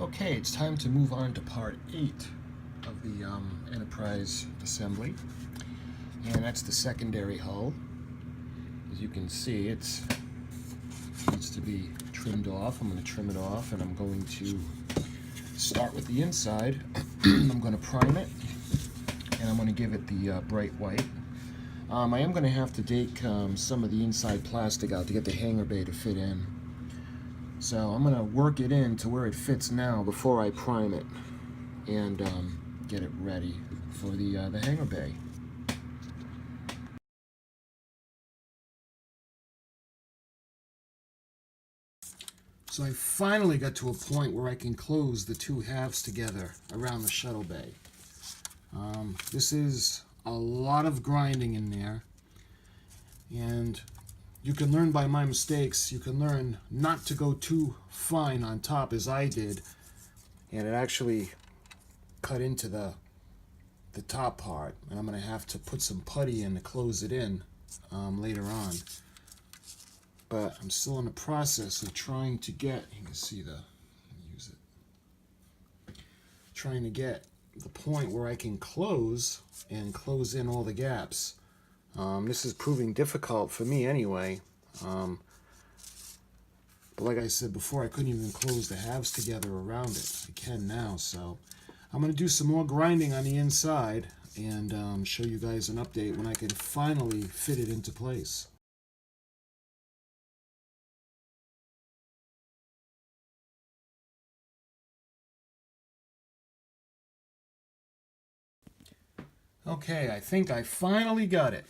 Okay, it's time to move on to part 8 of the Enterprise assembly, and that's the secondary hull. As you can see, it needs to be trimmed off. I'm going to trim it off, and I'm going to start with the inside. I'm going to prime it, and I'm going to give it the bright white. I am going to have to take some of the inside plastic out to get the hangar bay to fit in. So I'm going to work it in to where it fits now before I prime it and get it ready for the hangar bay. So I finally got to a point where I can close the two halves together around the shuttle bay. This is a lot of grinding in there, and you can learn by my mistakes. You can learn not to go too fine on top as I did, and it actually cut into the top part, and I'm going to have to put some putty in to close it in later on. But I'm still in the process of trying to get, you can see trying to get the point where I can close in all the gaps. This is proving difficult for me anyway. But like I said before, I couldn't even close the halves together around it. I can now, so I'm going to do some more grinding on the inside and show you guys an update when I can finally fit it into place. Okay, I think I finally got it.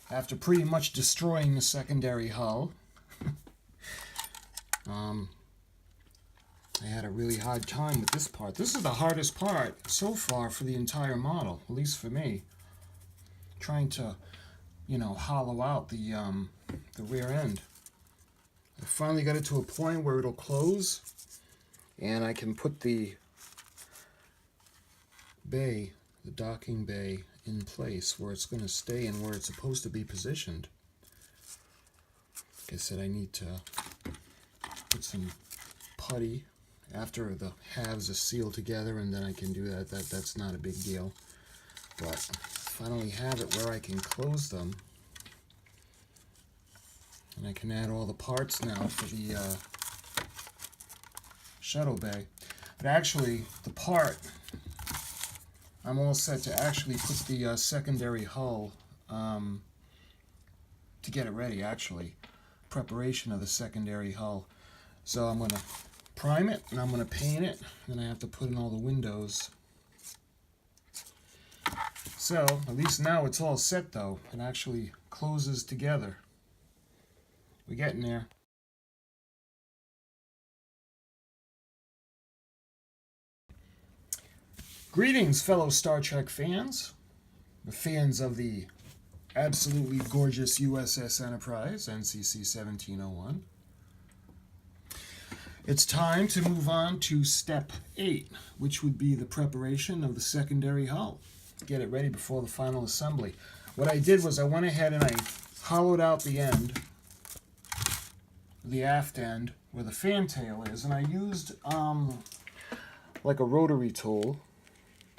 After pretty much destroying the secondary hull, I had a really hard time with this part. This is the hardest part so far for the entire model, at least for me. Trying to, hollow out the rear end. I finally got it to a point where it'll close, and I can put the bay, the docking bay, in place where it's going to stay and where it's supposed to be positioned. Like I said, I need to put some putty after the halves are sealed together, and then I can do that. That's not a big deal. But finally have it where I can close them, and I can add all the parts now for the shuttle bay. But actually, the part, I'm all set to actually put the secondary hull to get it ready, actually. Preparation of the secondary hull. So I'm going to prime it, and I'm going to paint it, and I have to put in all the windows. So, at least now it's all set though. It actually closes together. We're getting there. Greetings, fellow Star Trek fans. The fans of the absolutely gorgeous USS Enterprise NCC-1701. It's time to move on to step 8, which would be the preparation of the secondary hull. Get it ready before the final assembly. What I did was I went ahead and I hollowed out the end, the aft end, where the fantail is, and I used like a rotary tool.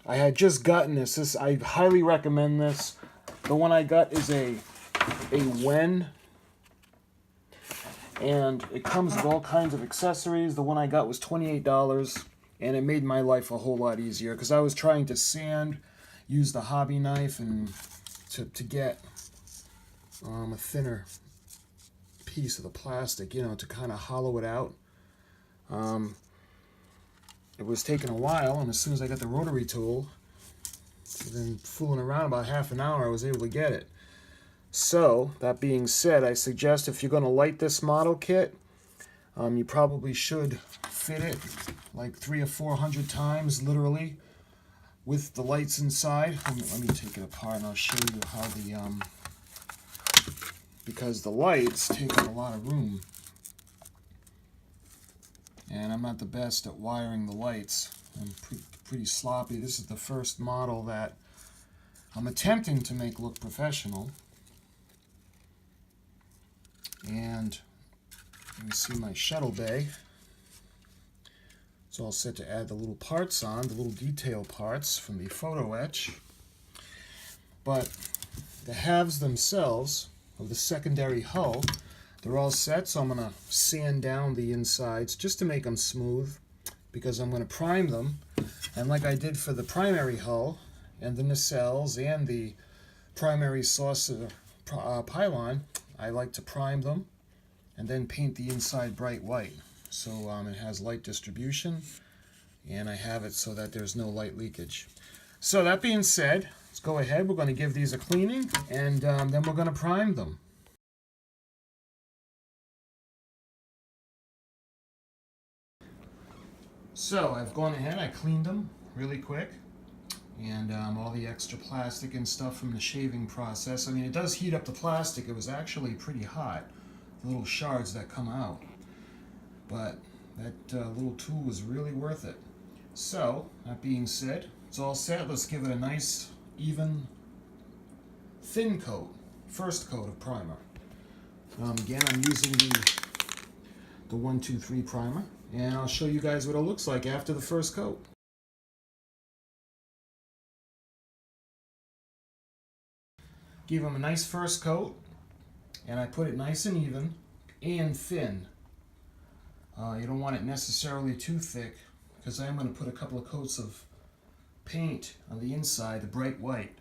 I had just gotten this. I highly recommend this. The one I got is a Wen, and it comes with all kinds of accessories. The one I got was $28, and it made my life a whole lot easier because I was trying to sand, use the hobby knife, and to get a thinner piece of the plastic, to kind of hollow it out. It was taking a while, and as soon as I got the rotary tool, then fooling around about half an hour, I was able to get it. So, that being said, I suggest if you're going to light this model kit, you probably should fit it like 300 or 400 times, literally, with the lights inside. Let me take it apart and I'll show you how because the lights take up a lot of room. And I'm not the best at wiring the lights. I'm pretty sloppy. This is the first model that I'm attempting to make look professional. And you can see my shuttle bay. It's all set to add the little parts on, the little detail parts from the photo etch. But the halves themselves of the secondary hull, they're all set, so I'm going to sand down the insides just to make them smooth, because I'm going to prime them. And like I did for the primary hull and the nacelles and the primary saucer pylon, I like to prime them and then paint the inside bright white. So it has light distribution, and I have it so that there's no light leakage. So that being said, let's go ahead. We're going to give these a cleaning, and then we're going to prime them. So I've gone ahead, I cleaned them really quick, and all the extra plastic and stuff from the shaving process. I mean, it does heat up the plastic. It was actually pretty hot, the little shards that come out. But that little tool was really worth it. So, that being said, it's all set. Let's give it a nice, even, thin coat, first coat of primer. Again, I'm using the 123 primer, and I'll show you guys what it looks like after the first coat. Give them a nice first coat, and I put it nice and even and thin. You don't want it necessarily too thick, because I'm going to put a couple of coats of paint on the inside, the bright white.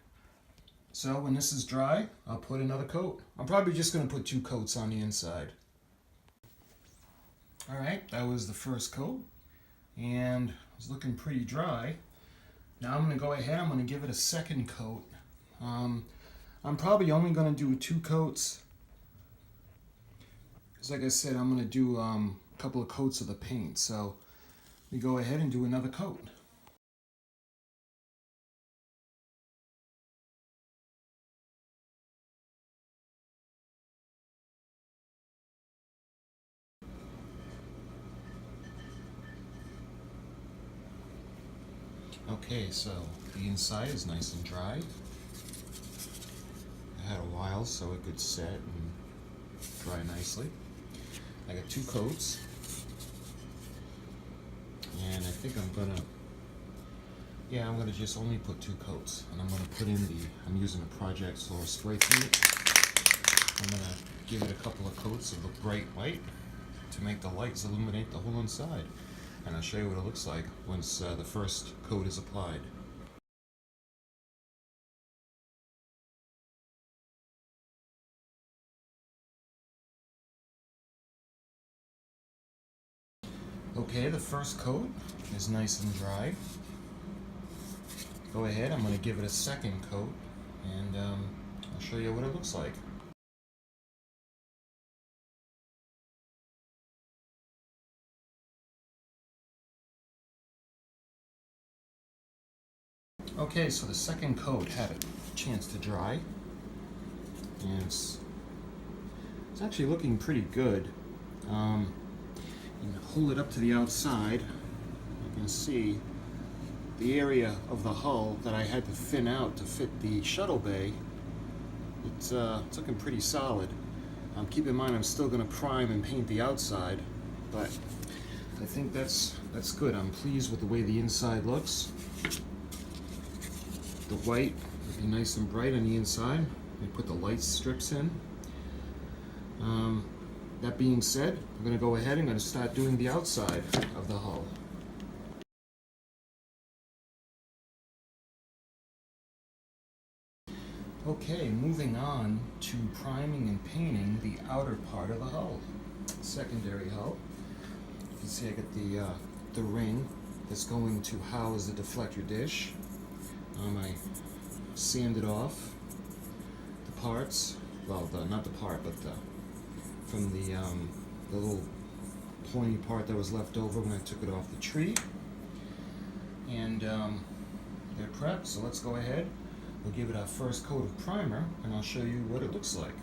So when this is dry, I'll put another coat. I'm probably just going to put 2 coats on the inside. Alright, that was the first coat, and it's looking pretty dry. Now I'm going to go ahead, I'm going to give it a second coat. I'm probably only going to do 2 coats, because like I said, I'm going to do a couple of coats of the paint. So we go ahead and do another coat. Okay, so the inside is nice and dry. I had a while so it could set and dry nicely. I got 2 coats, and I think I'm gonna just only put 2 coats, and I'm gonna put in I'm using a Project Solar spray paint. I'm gonna give it a couple of coats of the bright white to make the lights illuminate the whole inside, and I'll show you what it looks like once the first coat is applied. Okay, the first coat is nice and dry. Go ahead, I'm going to give it a second coat, and I'll show you what it looks like. Okay, so the second coat had a chance to dry, and it's actually looking pretty good. And hold it up to the outside, you can see the area of the hull that I had to thin out to fit the shuttle bay. It's looking pretty solid. Keep in mind I'm still going to prime and paint the outside, but I think that's good. I'm pleased with the way the inside looks. The white will be nice and bright on the inside. We put the light strips in. That being said, I'm going to go ahead and I'm going to start doing the outside of the hull. Okay, moving on to priming and painting the outer part of the hull, secondary hull. You can see I got the ring that's going to house the deflector dish. I sanded off the parts, well, not the part, but from the little pointy part that was left over when I took it off the tree. And they're prepped, so let's go ahead. We'll give it our first coat of primer, and I'll show you what it looks like.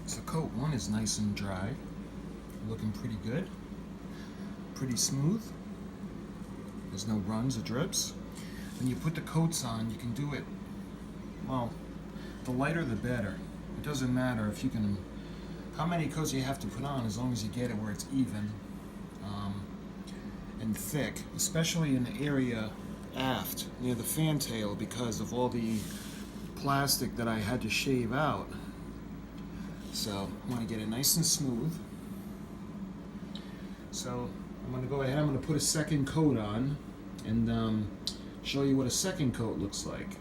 So coat 1 is nice and dry, looking pretty good, pretty smooth. There's no runs or drips. When you put the coats on, you can do it, well, the lighter the better. It doesn't matter if you can how many coats you have to put on, as long as you get it where it's even and thick, especially in the area aft near the fantail, because of all the plastic that I had to shave out. So I want to get it nice and smooth. So I'm going to go ahead, I'm going to put a second coat on and show you what a second coat looks like.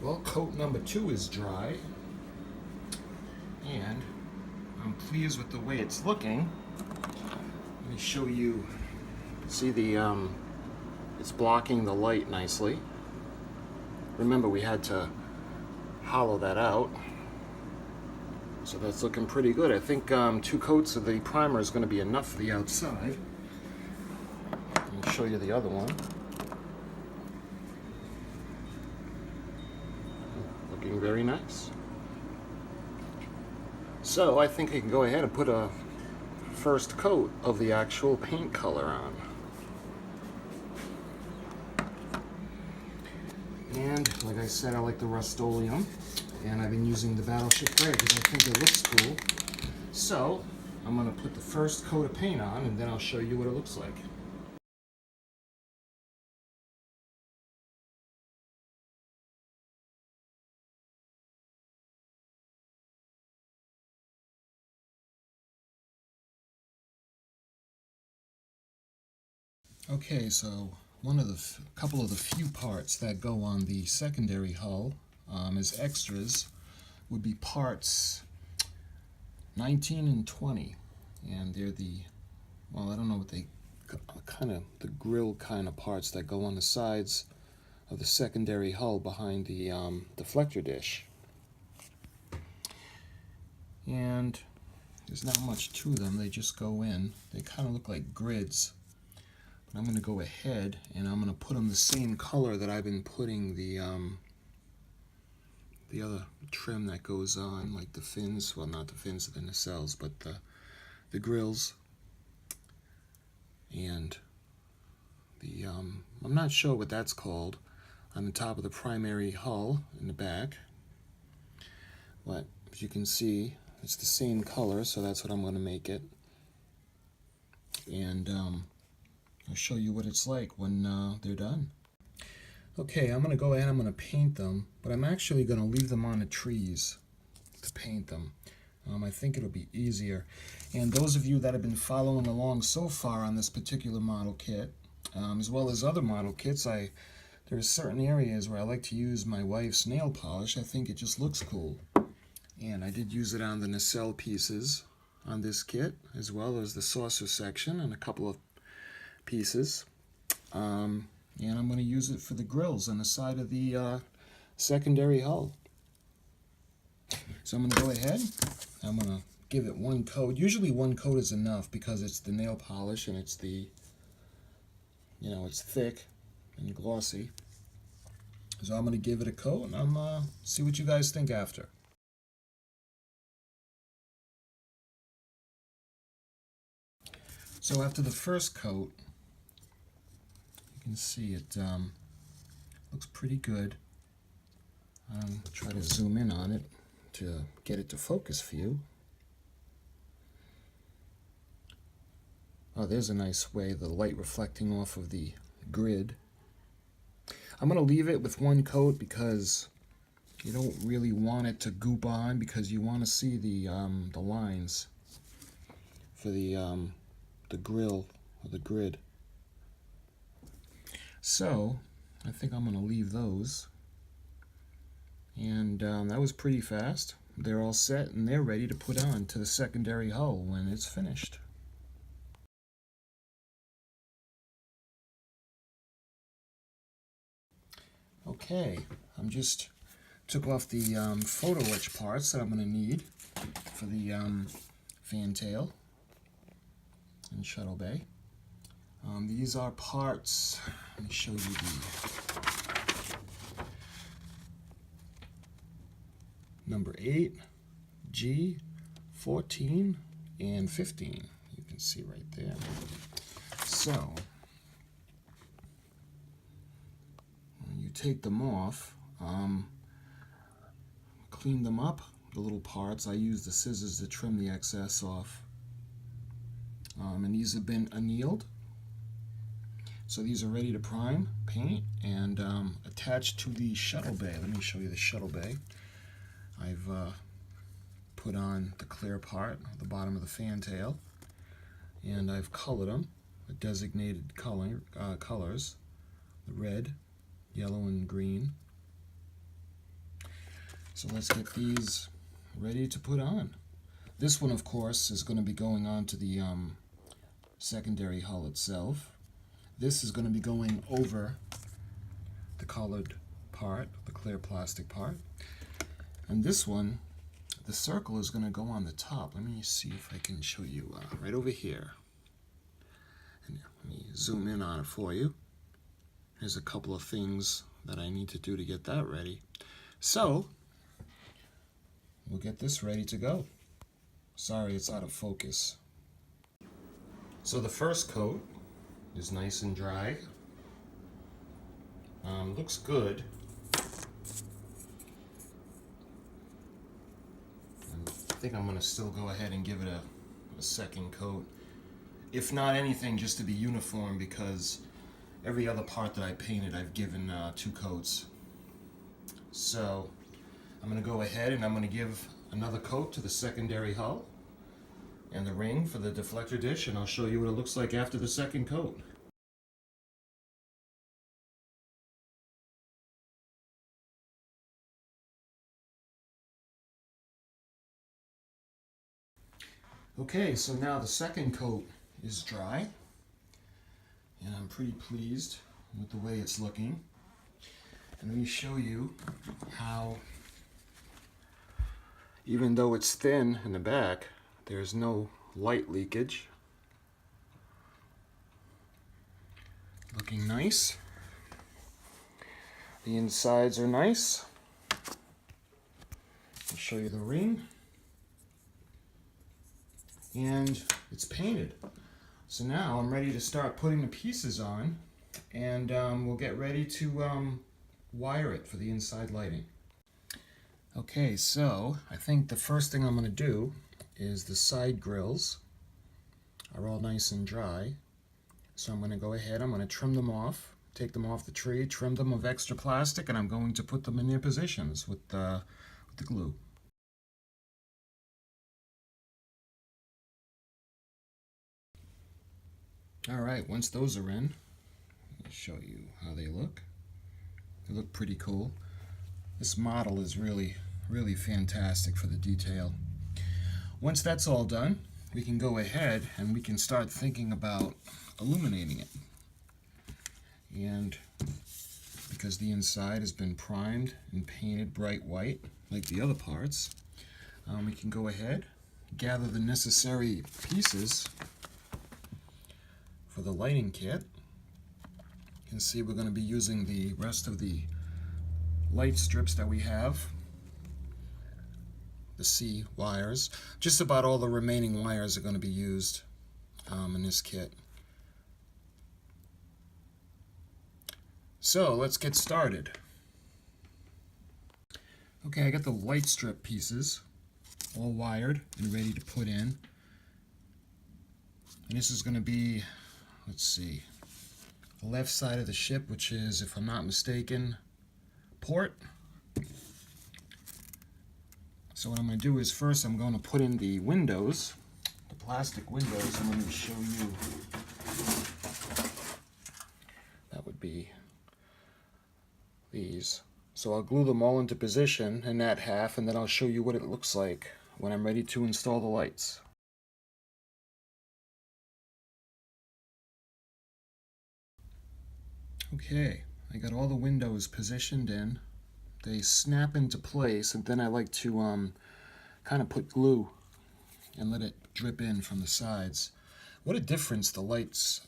Well, coat number 2 is dry, and I'm pleased with the way it's looking. Let me show you. See the it's blocking the light nicely. Remember, we had to hollow that out, so that's looking pretty good. I think 2 coats of the primer is going to be enough for the outside. Let me show you the other one. Looking very nice. So I think I can go ahead and put a first coat of the actual paint color on. And like I said, I like the Rust-Oleum, and I've been using the Battleship Gray because I think it looks cool. So I'm going to put the first coat of paint on, and then I'll show you what it looks like. Okay, so couple of the few parts that go on the secondary hull as extras would be parts 19 and 20, and they're well, I don't know what they the grill kind of parts that go on the sides of the secondary hull behind the deflector dish. And there's not much to them, they just go in. They kind of look like grids. I'm going to go ahead and I'm going to put them the same color that I've been putting the other trim that goes on, like the fins, well, not the fins of the nacelles, but the grills and the I'm not sure what that's called, on the top of the primary hull in the back, but as you can see it's the same color, so that's what I'm going to make it. And I'll show you what it's like when they're done. Okay, I'm going to go ahead and I'm going to paint them, but I'm actually going to leave them on the trees to paint them. I think it'll be easier. And those of you that have been following along so far on this particular model kit, as well as other model kits, there are certain areas where I like to use my wife's nail polish. I think it just looks cool. And I did use it on the nacelle pieces on this kit, as well as the saucer section and a couple of pieces, and I'm going to use it for the grills on the side of the secondary hull. So I'm going to go ahead, I'm going to give it 1 coat. Usually 1 coat is enough because it's the nail polish and it's it's thick and glossy. So I'm going to give it a coat and I'm see what you guys think after. So after the first coat, you can see it looks pretty good. Try to zoom in on it to get it to focus for you. Oh, there's a nice way, the light reflecting off of the grid. I'm going to leave it with 1 coat because you don't really want it to goop on, because you want to see the lines for the grill or the grid. So I think I'm going to leave those, and that was pretty fast. They're all set and they're ready to put on to the secondary hull when it's finished. Okay, I'm just took off the photo etch parts that I'm going to need for the fantail and shuttle bay. These are parts, let me show you the number 8, G, 14 and 15. You can see right there. So when you take them off, clean them up, the little parts. I use the scissors to trim the excess off. And these have been annealed. So these are ready to prime, paint, and attach to the shuttle bay. Let me show you the shuttle bay. I've put on the clear part, the bottom of the fantail, and I've colored them with designated colors, the red, yellow, and green. So let's get these ready to put on. This one, of course, is going to be going on to the secondary hull itself. This is going to be going over the colored part, the clear plastic part. And this one, the circle is going to go on the top. Let me see if I can show you right over here. And let me zoom in on it for you. There's a couple of things that I need to do to get that ready. So we'll get this ready to go. Sorry, it's out of focus. So the first coat is nice and dry. Looks good. I think I'm going to still go ahead and give it a second coat. If not anything, just to be uniform, because every other part that I painted I've given 2 coats. So I'm going to go ahead and I'm going to give another coat to the secondary hull and the ring for the deflector dish, and I'll show you what it looks like after the second coat. Okay, so now the second coat is dry, and I'm pretty pleased with the way it's looking. And let me show you how, even though it's thin in the back, there's no light leakage. Looking nice. The insides are nice. I'll show you the ring. And it's painted. So now I'm ready to start putting the pieces on, and we'll get ready to wire it for the inside lighting. Okay, so I think the first thing I'm going to do is the side grills are all nice and dry. So I'm going to go ahead, I'm going to trim them off, take them off the tree, trim them of extra plastic, and I'm going to put them in their positions with the glue. Alright, once those are in, I'll show you how they look. They look pretty cool. This model is really fantastic for the detail. Once that's all done, we can go ahead and we can start thinking about illuminating it. And because the inside has been primed and painted bright white like the other parts, we can go ahead, gather the necessary pieces for the lighting kit. You can see we're going to be using the rest of the light strips that we have, the C wires. Just about all the remaining wires are going to be used in this kit. So let's get started. Okay, I got the light strip pieces all wired and ready to put in. And this is going to be, let's see, the left side of the ship, which is, if I'm not mistaken, port. So what I'm going to do is first I'm going to put in the windows, the plastic windows. I'm going to show you. That would be these. So I'll glue them all into position in that half, and then I'll show you what it looks like when I'm ready to install the lights. Okay, I got all the windows positioned in. They snap into place, and then I like to kind of put glue and let it drip in from the sides. What a difference the lights,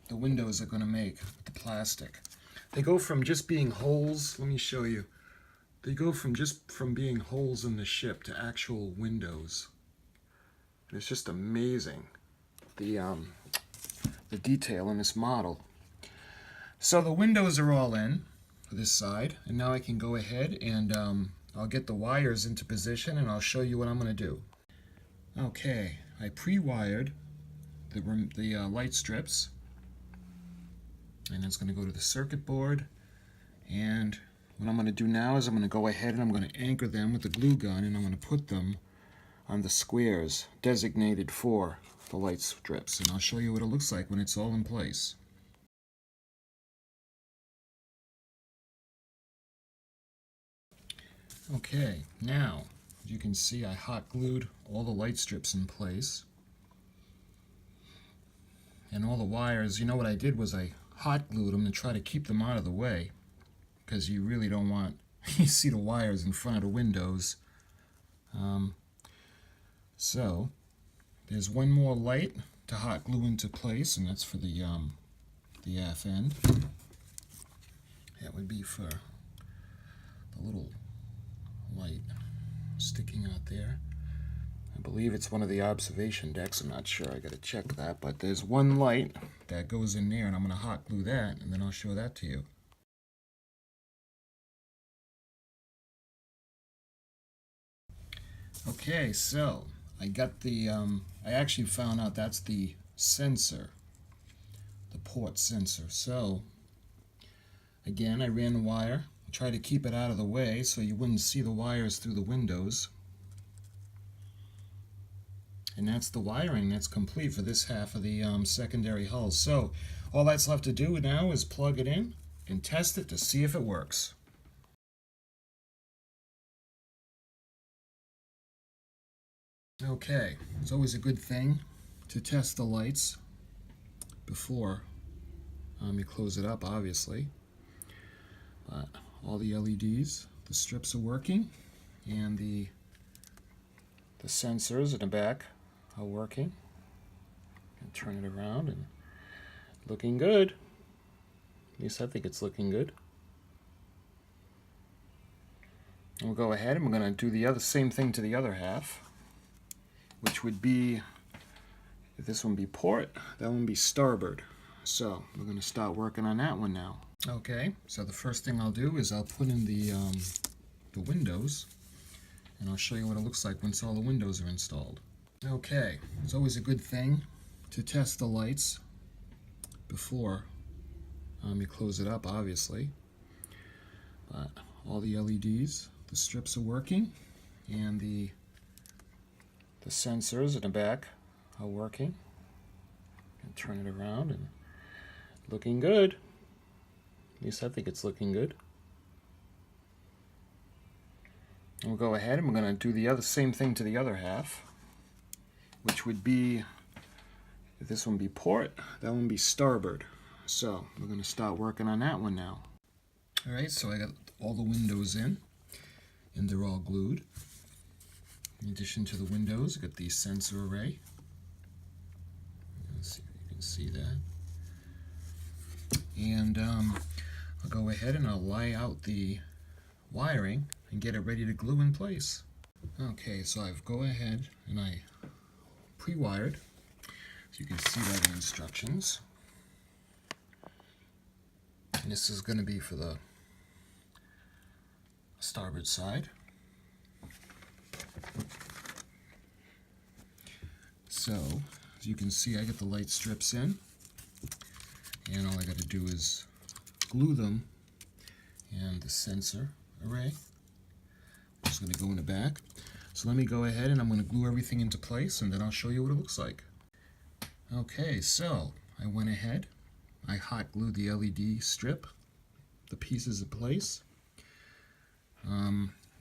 the windows are going to make with the plastic. They go from just being holes, let me show you. They go from just being holes in the ship to actual windows. It's just amazing, the detail in this model. So the windows are all in for this side, and now I can go ahead and I'll get the wires into position and I'll show you what I'm going to do. Okay, I pre-wired the light strips, and it's going to go to the circuit board. And what I'm going to do now is I'm going to go ahead and I'm going to anchor them with the glue gun, and I'm going to put them on the squares designated for the light strips, and I'll show you what it looks like when it's all in place. Okay, now as you can see, I hot glued all the light strips in place, and all the wires. You know what I did was I hot glued them to try to keep them out of the way, because you really don't want you see the wires in front of the windows. So there's one more light to hot glue into place, and that's for the aft end. That would be for the little light sticking out there. I believe it's one of the observation decks. I'm not sure. I got to check that. But there's one light that goes in there, and I'm going to hot glue that, and then I'll show that to you. Okay, so I got the, I actually found out that's the sensor, the port sensor. So, again, I ran the wire, tried to keep it out of the way so you wouldn't see the wires through the windows. And that's the wiring that's complete for this half of the secondary hull. So, all that's left to do now is plug it in and test it to see if it works. Okay, it's always a good thing to test the lights before you close it up, obviously. But all the LEDs, the strips are working, and the sensors in the back are working. And turn it around, and looking good. At least I think it's looking good. And we'll go ahead and we're going to do the same thing to the other half, which would be, if this one be port, that one be starboard. So we're going to start working on that one now. Okay, so the first thing I'll do is I'll put in the windows, and I'll show you what it looks like once all the windows are installed. Okay, it's always a good thing to test the lights before you close it up, obviously. But all the LEDs, the strips are working, and the sensors in the back are working. And turn it around, and looking good. At least I think it's looking good. And we'll go ahead and we're going to do the same thing to the other half, which would be, if this one be port, that one be starboard. So we're going to start working on that one now. Alright, so I got all the windows in, and they're all glued. In addition to the windows, I got the sensor array. Let's see if you can see that. And I'll go ahead and I'll lay out the wiring and get it ready to glue in place. Okay, so I've go ahead and I pre-wired, so you can see by the instructions. And this is going to be for the starboard side. So, as you can see, I get the light strips in, and all I got to do is glue them, and the sensor array is going to go in the back. So let me go ahead and I'm going to glue everything into place, and then I'll show you what it looks like. Okay, so I went ahead, I hot glued the LED strip, the pieces in place.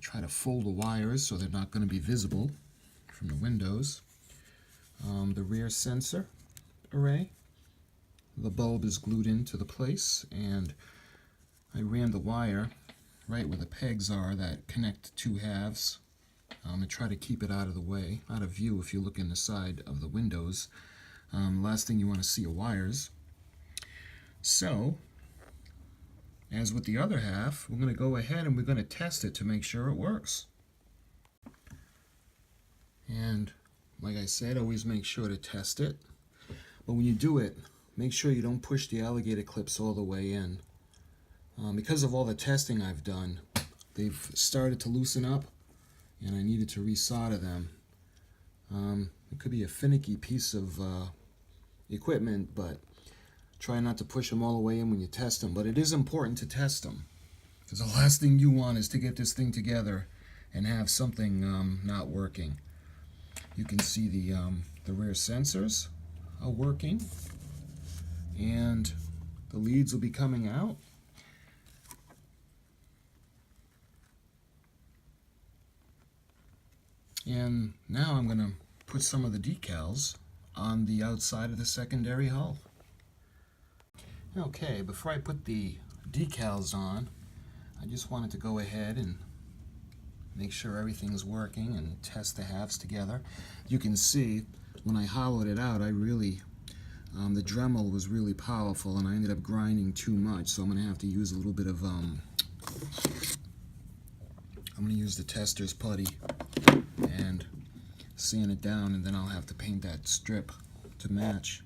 Try to fold the wires so they're not going to be visible from the windows. The rear sensor array, the bulb is glued into the place, and I ran the wire right where the pegs are that connect the two halves, and try to keep it out of the way, out of view if you look in the side of the windows. Last thing you want to see are wires. So, as with the other half, we're going to go ahead and we're going to test it to make sure it works. And Like I said, always make sure to test it. But when you do it, make sure you don't push the alligator clips all the way in. Because of all the testing I've done, they've started to loosen up, and I needed to resolder them. It could be a finicky piece of equipment, but try not to push them all the way in when you test them. But it is important to test them, because the last thing you want is to get this thing together and have something not working. You can see the rear sensors are working, and the leads will be coming out. And now I'm going to put some of the decals on the outside of the secondary hull. Okay, before I put the decals on, I just wanted to go ahead and make sure everything's working and test the halves together. You can see when I hollowed it out, the Dremel was really powerful, and I ended up grinding too much, so I'm going to have to use a little bit of I'm going to use the tester's putty and sand it down, and then I'll have to paint that strip to match.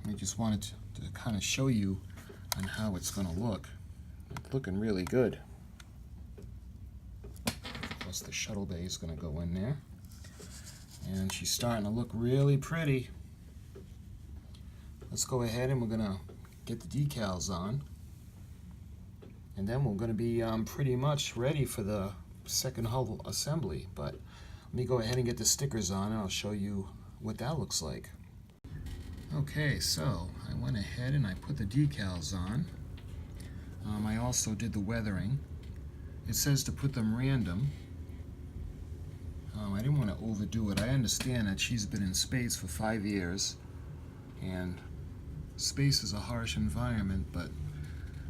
I just wanted to kind of show you on how it's going to look. It's looking really good. Plus the shuttle bay is going to go in there, and she's starting to look really pretty. Let's go ahead and we're going to get the decals on, and then we're going to be pretty much ready for the second hull assembly. But let me go ahead and get the stickers on, and I'll show you what that looks like. Okay, so I went ahead and I put the decals on. I also did the weathering. It says to put them random. I didn't want to overdo it. I understand that she's been in space for 5 years, and space is a harsh environment, but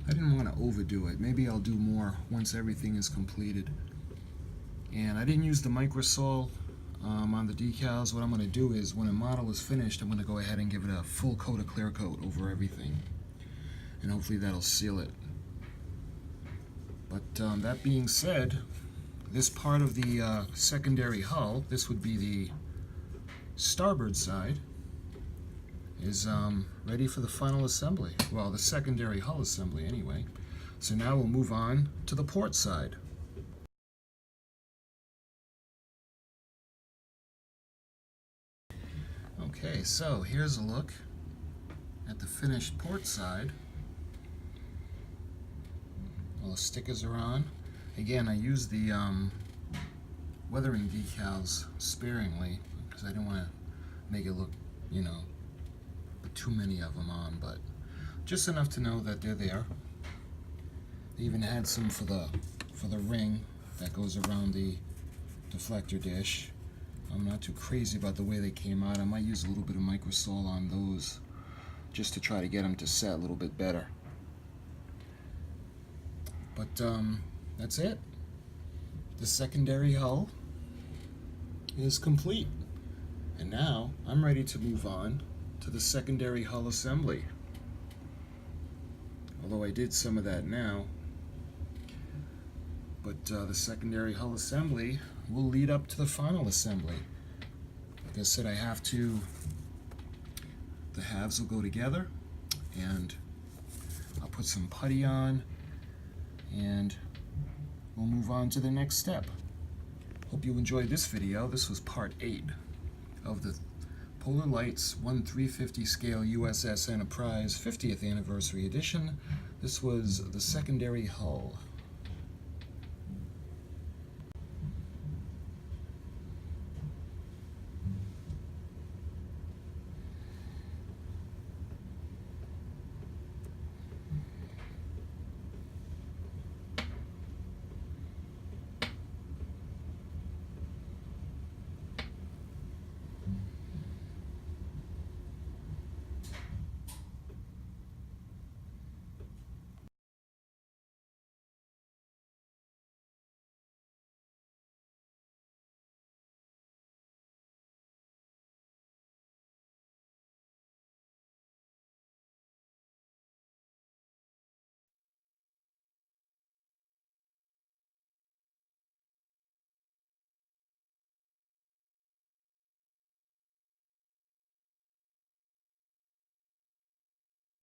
I didn't want to overdo it. Maybe I'll do more once everything is completed. And I didn't use the microsol on the decals. What I'm going to do is, when a model is finished, I'm going to go ahead and give it a full coat of clear coat over everything, and hopefully that'll seal it. But that being said, this part of the secondary hull, this would be the starboard side, is ready for the final assembly. Well, the secondary hull assembly anyway. So now we'll move on to the port side. Okay, so here's a look at the finished port side. All the stickers are on. Again, I used the weathering decals sparingly because I didn't want to make it look, put too many of them on, but just enough to know that they're there. They even had some for the ring that goes around the deflector dish. I'm not too crazy about the way they came out. I might use a little bit of microsol on those just to try to get them to set a little bit better. But that's it. The secondary hull is complete. And now I'm ready to move on to the secondary hull assembly. Although I did some of that now. But the secondary hull assembly will lead up to the final assembly. Like I said, the halves will go together, and I'll put some putty on, and we'll move on to the next step. Hope you enjoyed this video. This was part 8 of the Polar Lights 1/350 Scale USS Enterprise 50th Anniversary Edition. This was the secondary hull.